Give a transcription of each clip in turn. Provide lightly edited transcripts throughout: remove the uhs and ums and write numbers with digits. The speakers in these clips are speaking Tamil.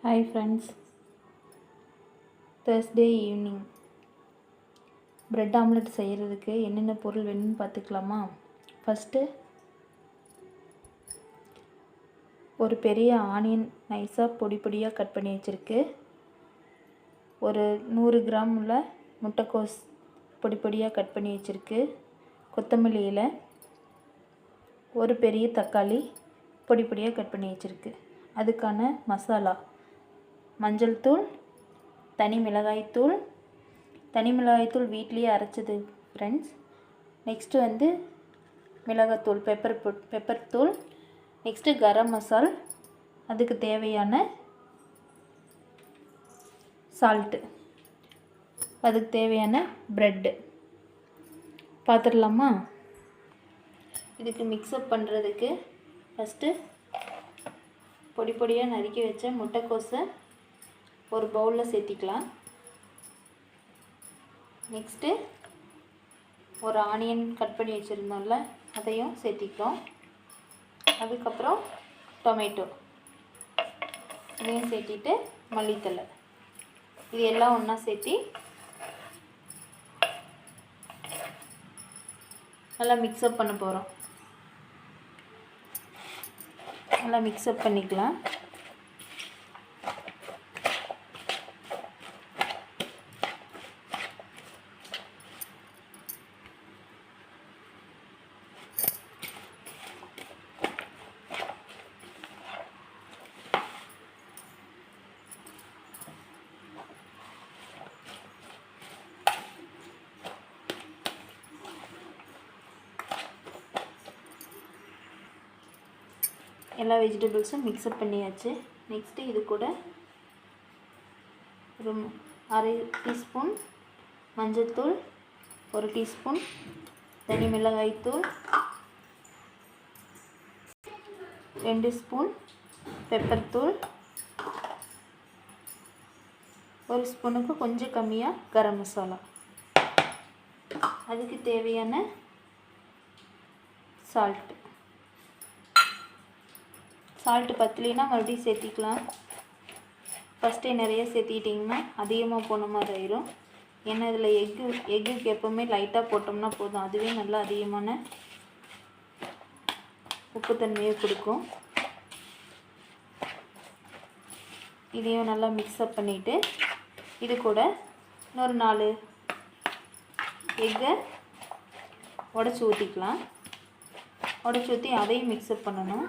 Hi friends, Thursday evening bread omelette செய்கிறதுக்கு என்னென்ன பொருள் வேணும்னு பார்த்துக்கலாமா. ஃபஸ்ட்டு ஒரு பெரிய ஆனியன் நைஸாக பொடி பொடியாக கட் பண்ணி வச்சுருக்கு. ஒரு 100 கிராம் உள்ள முட்டைக்கோஸ் பொடி பொடியாக கட் பண்ணி வச்சுருக்கு. கொத்தமல்லி இலை, ஒரு பெரிய தக்காளி பொடி பொடியாக கட் பண்ணி வச்சுருக்கு. அதுக்கான மசாலா மஞ்சள் தூள், தனி மிளகாய்த்தூள் வீட்லேயே அரைச்சது ஃப்ரெண்ட்ஸ். நெக்ஸ்ட்டு வந்து மிளகாத்தூள், பெப்பர் தூள். நெக்ஸ்ட்டு கரம் மசால், அதுக்கு தேவையான சால்ட்டு, அதுக்கு தேவையான ப்ரெட்டு. பார்த்துடலாமா. இதுக்கு மிக்ஸ்அப் பண்ணுறதுக்கு ஃபஸ்ட்டு பொடி பொடியாக நறுக்கி வச்ச முட்டைக்கோஸை ஒரு பவுலில் சேர்த்திக்கலாம். நெக்ஸ்ட்டு ஒரு ஆனியன் கட் பண்ணி வச்சுருந்தோம்ல, அதையும் சேர்த்திக்கிறோம். அதுக்கப்புறம் டொமேட்டோ இதையும் சேர்த்திட்டு மல்லித்தழை, இது எல்லாம் ஒன்றா சேர்த்தி நல்லா மிக்ஸ்அப் பண்ண போகிறோம். நல்லா மிக்ஸ்அப் பண்ணிக்கலாம். எல்லா வெஜிடபிள்ஸும் மிக்ஸ்அப் பண்ணியாச்சு. நெக்ஸ்ட்டு இது கூட ஒரு அரை டீஸ்பூன் மஞ்சள்தூள், ஒரு டீஸ்பூன் தனி மிளகாய்த்தூள், 2 ஸ்பூன் பெப்பர் தூள், 1 ஸ்பூனுக்கு கொஞ்சம் கம்மியாக கரம் மசாலா, அதுக்கு தேவையான சால்ட்டு பத்தலைன்னா மறுபடியும் சேர்த்திக்கலாம். ஃபஸ்ட்டே நிறைய சேர்த்திட்டிங்கன்னா அதிகமாக போன மாதிரி ஆயிரும். ஏன்னா இதில் எக்குக்கு எப்போவுமே லைட்டாக போட்டோம்னா போதும், அதுவே நல்லா அதிகமான உப்புத்தன்மையை கொடுக்கும். இதையும் நல்லா மிக்ஸ்அப் பண்ணிவிட்டு இது கூட இன்னொரு 4 எக்கை உடச்சி ஊற்றிக்கலாம். உடச்சி ஊற்றி அதையும் மிக்ஸ்அப் பண்ணணும்.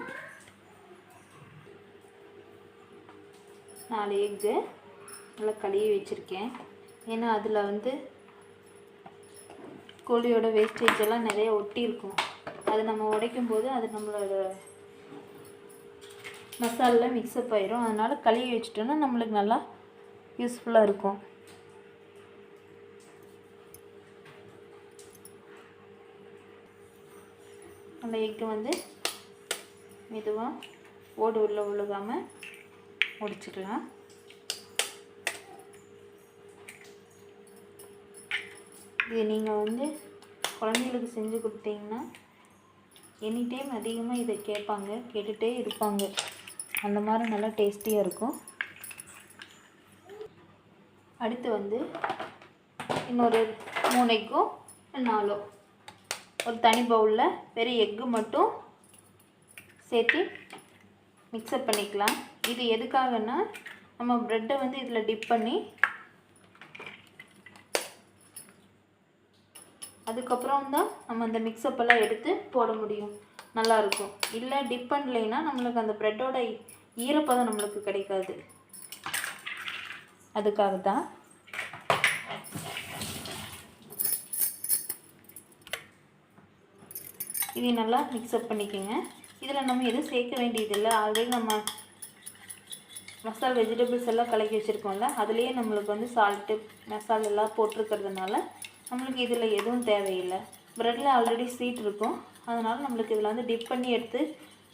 4 எக்கு நல்லா கழுவி வச்சுருக்கேன். ஏன்னா அதில் வந்து கோழியோட வேஸ்டேஜ் எல்லாம் நிறைய ஒட்டி இருக்கும். அது நம்ம உடைக்கும் போது அது நம்மளோட மசாலில் மிக்ஸ்அப் ஆயிரும். அதனால் கழுவி வச்சுட்டோன்னா நம்மளுக்கு நல்லா யூஸ்ஃபுல்லாக இருக்கும். அந்த எக்கு வந்து மெதுவாக ஓடு உள்ள விழுகாமல் முடிச்சுக்கலாம். இது நீங்கள் வந்து குழந்தைங்களுக்கு செஞ்சு கொடுத்தீங்கன்னா எனி டைம் அதிகமாக இதை கேட்டுகிட்டே இருப்பாங்க. அந்த மாதிரி நல்லா டேஸ்டியாக இருக்கும். அடுத்து வந்து இன்னொரு 3 எக்கோ 4 ஒரு தனி பவுலில் வெறும் எக்கு மட்டும் சேர்த்து மிக்ஸ்அப் பண்ணிக்கலாம். இது எதுக்காகனா நம்ம ப்ரெட்டை வந்து இதில் டிப் பண்ணி அதுக்கப்புறம் தான் நம்ம அந்த மிக்ஸ்அப்பெல்லாம் எடுத்து போட முடியும், நல்லாயிருக்கும். இல்லை டிப் பண்ணலைன்னா நம்மளுக்கு அந்த ப்ரெட்டோட ஈரப்பதம் நம்மளுக்கு கிடைக்காது. அதுக்காக தான். இதை நல்லா மிக்ஸ்அப் பண்ணிக்கோங்க. இதில் நம்ம எதுவும் சேர்க்க வேண்டியதில்லை. ஆல்ரெடி நம்ம மசாலா வெஜிடபிள்ஸ் எல்லாம் கலக்கி வச்சுருக்கோம்ல, அதுலேயே நம்மளுக்கு வந்து சால்ட்டு மசாலா எல்லாம் போட்டிருக்கிறதுனால நம்மளுக்கு இதில் எதுவும் தேவையில்லை. ப்ரெட்டில் ஆல்ரெடி ஸ்வீட் இருக்கும். அதனால் நம்மளுக்கு இதில் வந்து டிப் பண்ணி எடுத்து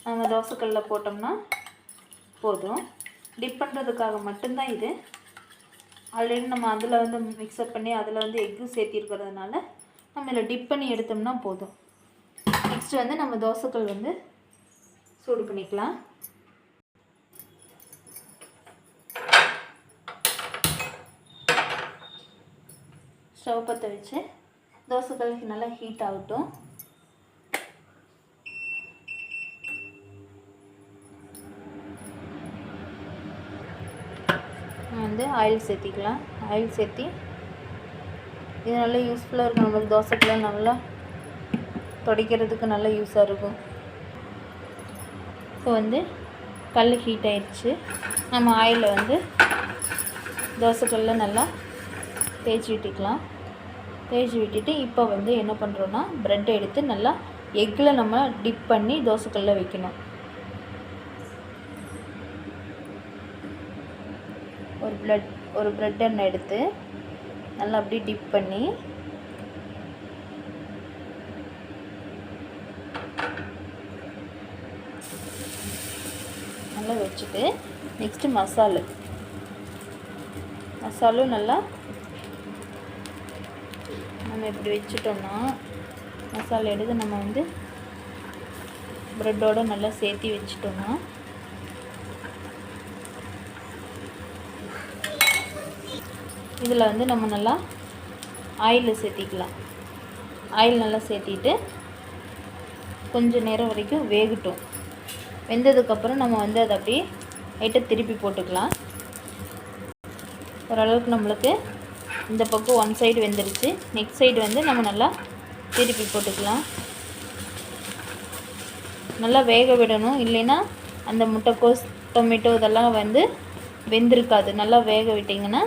நம்ம தோசைக்கல்லில் போட்டோம்னா போதும். டிப் பண்ணுறதுக்காக மட்டும்தான் இது. ஆல்ரெடி நம்ம அதில் வந்து மிக்ஸ்அப் பண்ணி அதில் வந்து எக்கு சேர்த்திருக்கிறதுனால நம்ம இதில் டிப் பண்ணி எடுத்தோம்னா போதும். நெக்ஸ்ட்டு வந்து நம்ம தோசைக்கல் வந்து சூடு பண்ணிக்கலாம். ஸ்டவ் பற்ற வச்சு தோசைக்கல் நல்லா ஹீட் ஆகட்டும். வந்து ஆயில் சேர்த்திக்கலாம். ஆயில் சேர்த்தி இது நல்லா யூஸ்ஃபுல்லாக இருக்கும். நம்மளுக்கு தோசைக்கல்ல நல்லா துடைக்கிறதுக்கு நல்லா யூஸாக இருக்கும். இப்போ வந்து கல் ஹீட் ஆயிடுச்சு. நம்ம ஆயிலை வந்து தோசைக்கல்ல நல்லா தேய்ச்சி விட்டுக்கலாம். தேய்ச்சி விட்டுட்டு இப்போ வந்து என்ன பண்ணுறோன்னா ப்ரெட்டை எடுத்து நல்லா எக்கில் நம்ம டிப் பண்ணி தோசைக்கல்ல வைக்கணும். ஒரு ப்ரெட் எண்ணெய் எடுத்து நல்லா அப்படியே டிப் பண்ணி நல்லா வச்சுட்டு நெக்ஸ்ட்டு மசாலும் நல்லா நம்ம இப்படி வச்சுட்டோம்னா மசாலா எடுத்து நம்ம வந்து ப்ரெட்டோடு நல்லா சேர்த்து வச்சுட்டோம்னா இதில் வந்து நம்ம நல்லா ஆயிலில் சேர்த்திக்கலாம். ஆயில் நல்லா சேர்த்திட்டு கொஞ்சம் நேரம் வரைக்கும் வேகட்டும். வெந்ததுக்கப்புறம் நம்ம வந்து அதை அப்படியே லைட்டாக திருப்பி போட்டுக்கலாம். ஓரளவுக்கு நம்மளுக்கு இந்த பக்கம் ஒன் சைடு வெந்துருச்சு. நெக்ஸ்ட் சைடு வந்து நம்ம நல்லா திருப்பி போட்டுக்கலாம். நல்லா வேக விடணும், இல்லைன்னா அந்த முட்டைக்கோஸ் டொமேட்டோ இதெல்லாம் வந்து வெந்திருக்காது. நல்லா வேக விட்டிங்கன்னா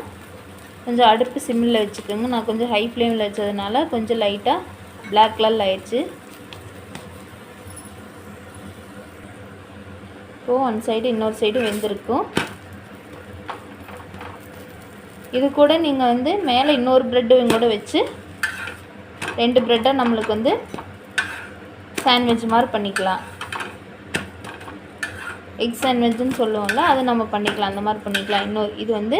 கொஞ்சம் அடுப்பு சிம்மில் வச்சுக்கோங்க. நான் கொஞ்சம் ஹை ஃப்ளேமில் வச்சதுனால கொஞ்சம் லைட்டாக பிளாக் கலரில் ஆயிடுச்சு. இப்போது ஒன் சைடு இன்னொரு சைடு வெந்திருக்கும். இது கூட நீங்கள் வந்து மேலே இன்னொரு ப்ரெட்டும் கூட வச்சு 2 ப்ரெட்டை நம்மளுக்கு வந்து சாண்ட்விச் மாதிரி பண்ணிக்கலாம். எக் சாண்ட்விச்சுன்னு சொல்லுவோம்ல, அதை நம்ம பண்ணிக்கலாம். அந்த மாதிரி பண்ணிக்கலாம். இன்னொரு இது வந்து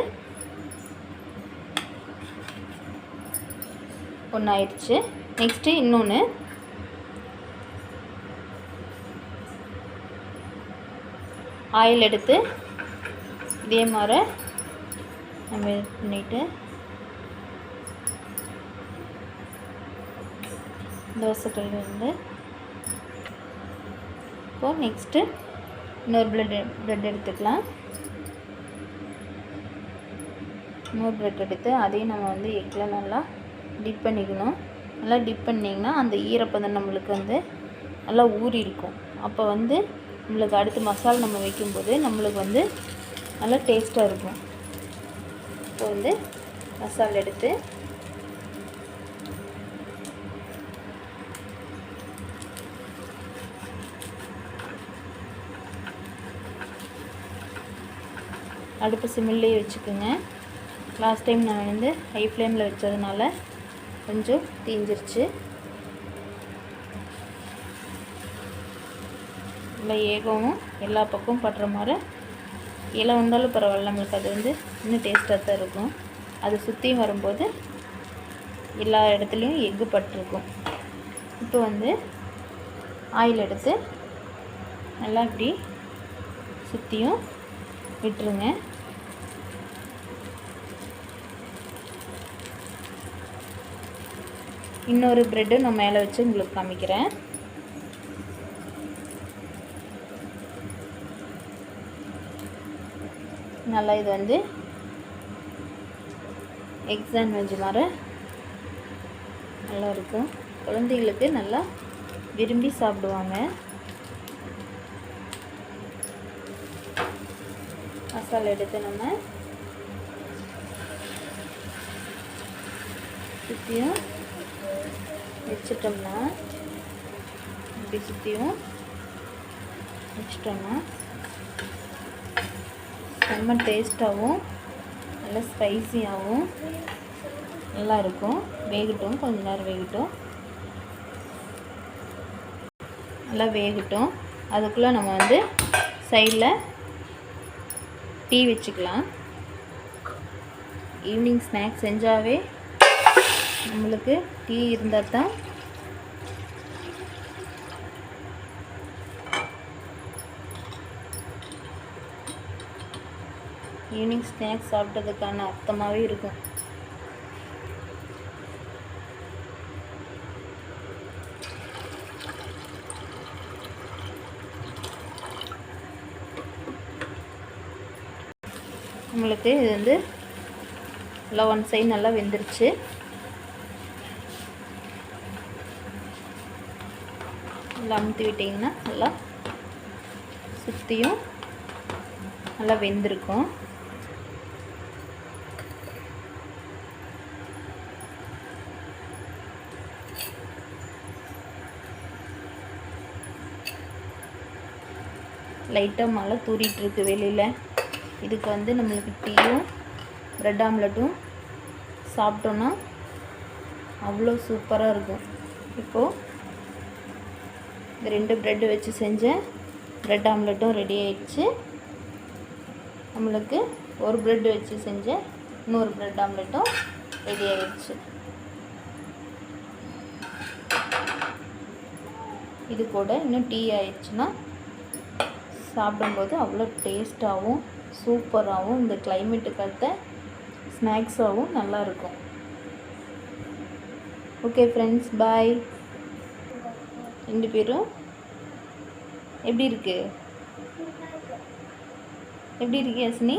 ஒன்று ஆயிடுச்சு. நெக்ஸ்ட்டு இன்னொன்று ஆயில் எடுத்து இதே மாதிரி நம்ம இது பண்ணிவிட்டு தோசைக்கல் வந்து இப்போது நெக்ஸ்ட்டு இன்னொரு ப்ரெட் எடுத்துக்கலாம். இன்னொரு ப்ரெட் எடுத்து அதையும் நம்ம வந்து எக்கில் நல்லா டிப் பண்ணிக்கணும். நல்லா டிப் பண்ணிங்கன்னா அந்த ஈரப்பதம் நம்மளுக்கு வந்து நல்லா ஊறி இருக்கும். அப்போ வந்து நம்மளுக்கு அடுத்து மசாலா நம்ம வைக்கும்போது நம்மளுக்கு வந்து நல்லா டேஸ்ட்டாக இருக்கும். இப்போ வந்து மசாலா எடுத்து அடுப்பு சிம்மிலே வச்சுக்கோங்க. லாஸ்ட் டைம் நான் வந்து ஹை ஃப்ளேமில் வச்சதுனால கொஞ்சம் தீஞ்சிருச்சு. இல்லை ஏகவும் எல்லா பக்கமும் படுற மாதிரி இலை வந்தாலும் பரவாயில்ல, நம்மளுக்கு அது வந்து இன்னும் டேஸ்ட்டாக தான் இருக்கும். அது சுற்றியும் வரும்போது எல்லா இடத்துலையும் எக்கு பட்டிருக்கும். இப்போ வந்து ஆயில் எடுத்து நல்லா இப்படி சுற்றியும் விட்டுருங்க. இன்னொரு ப்ரெட்டு நான் மேலே வச்சு உங்களுக்கு காமிக்கிறேன். நல்லா இது வந்து எக் சாண்ட்விச் மாதிரி நல்லா இருக்கும். குழந்தைகளுக்கு நல்லா விரும்பி சாப்பிடுவாங்க. மசாலா எடுத்து நம்ம சுற்றியும் வச்சிட்டோம்னா இப்படி சுற்றியும் வச்சிட்டோம்னா செம்ம டேஸ்ட்டாகவும் நல்லா ஸ்பைசியாகவும் நல்லா இருக்கும். வேகட்டும், கொஞ்ச நேரம் வேகட்டும். நல்லா வேகட்டும். அதுக்குள்ளே நம்ம வந்து சைடில் டீ வச்சுக்கலாம். ஈவினிங் ஸ்நாக்ஸ் செஞ்சாவே நம்மளுக்கு டீ இருந்தால் தான் ஈவினிங் ஸ்நாக்ஸ் சாப்பிட்டதுக்கான அர்த்தமாகவே இருக்கும். நம்மளுக்கு இது வந்து நல்லா ஒன் சைடு நல்லா வெந்துருச்சு. நல்லா அமுத்தி விட்டிங்கன்னா நல்லா சுற்றியும் நல்லா வெந்திருக்கும். லைட்டாக மழை தூரிகிட்ருக்கு வெளியில். இதுக்கு வந்து நம்மளுக்கு டீயும் ப்ரெட் ஆம்லெட்டும் சாப்பிட்டோன்னா அவ்வளோ சூப்பராக இருக்கும். இப்போது இந்த 2 ப்ரெட்டு வச்சு செஞ்ச ப்ரெட் ஆம்லெட்டும் ரெடி ஆயிடுச்சு. நம்மளுக்கு ஒரு ப்ரெட் வச்சு செஞ்ச இன்னொரு ப்ரெட் ஆம்லெட்டும் ரெடி ஆயிடுச்சு. இது கூட இன்னும் டீ ஆயிடுச்சுன்னா சாப்பிடும்போது அவ்வளோ டேஸ்ட்டாகவும் சூப்பராகவும் இந்த கிளைமேட்டுக்கு ஏற்ற ஸ்நாக்ஸாகவும் நல்லாயிருக்கும். ஓகே ஃப்ரெண்ட்ஸ், பாய். 2 பேரும் எப்படி இருக்கு ஹாசினி?